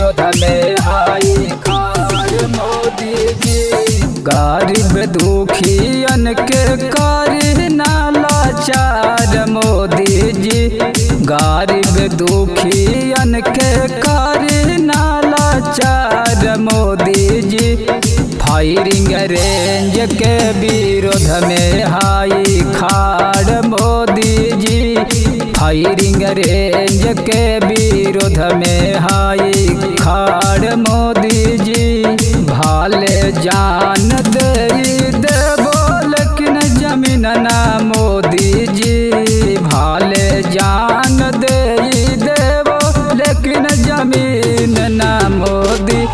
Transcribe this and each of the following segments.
विरोध में हाई खाड़ मोदी जी। गरीब दुखियन के करी ना लाचार मोदी जी। गरीब दुखियन के करी ना लाचार मोदी जी। फायरिंग रेंज के विरोध में हाई खाड़ मोदी जी। फायरिंग रेंज के विरोध में हाई खाड़ मोदी जी। भाले जान दे देबो लेकिन जमीन ना मोदी जी। भाले जान दे देबो लेकिन जमीन ना मोदी।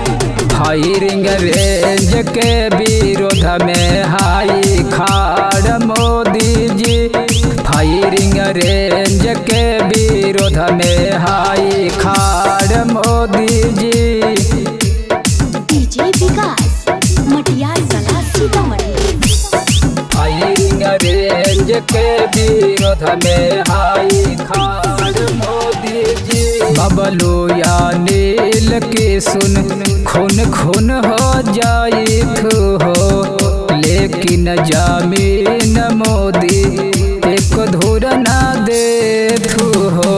फायरिंग रेंज के विरोध में हाई खाड़ मोदी जी। फायरिंग रेंज के विरोध में हाई खाड़ मोदी जी। डीजे विकास मटियार कला सीतामढ़ी। फायरिंग रेंज के विरोध में हाई खाड़ मोदी जी। बबलू या नील की सुन खून खून हो जाई हो लेकिन जमीन मोदी एक धुर ना दे हो।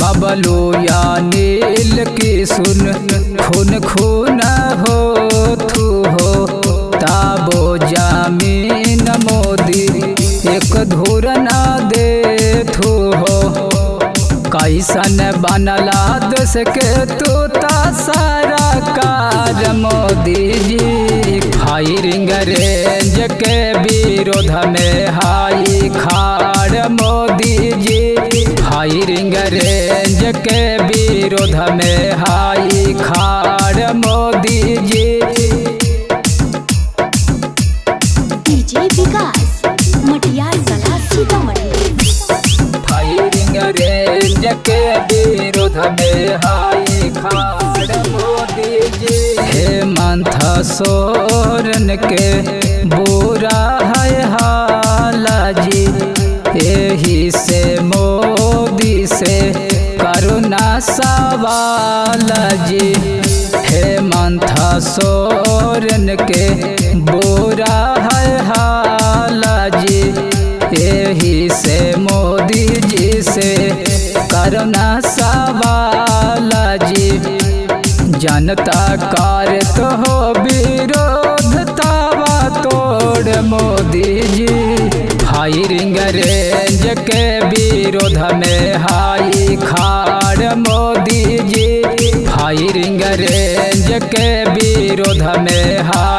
बबलू या नील की सुन खून खून हो ताबो जमीन मोदी एक धुर ना दे हो। कैसन बनला देश के तोता सारा कार मोदी जी। फायरिंग रेंज के विरोध में हाई खाड़ मोदी जी। फायरिंग रेंज के विरोध में हाई खाड़ मोदी जी। डीजे विकास मटियार कला सीतामढ़ी। फायरिंग रेंज के विरोध में हाई खाड़ मोदी जी। हेमंत सोरेन के बुरा है हाल जी। यही से मोदी से करुणा सवाल जी। हेमंत सोरेन के बुरा है हाल जी। यही से मोदी जी से करुणा सवाल जी। जनता कार्य तो हो विरोध तावा तोड़ मोदी जी। फायरिंग रेंज के विरोध में हाई खाड़ मोदी जी। फायरिंग रेंज के विरोध में हाई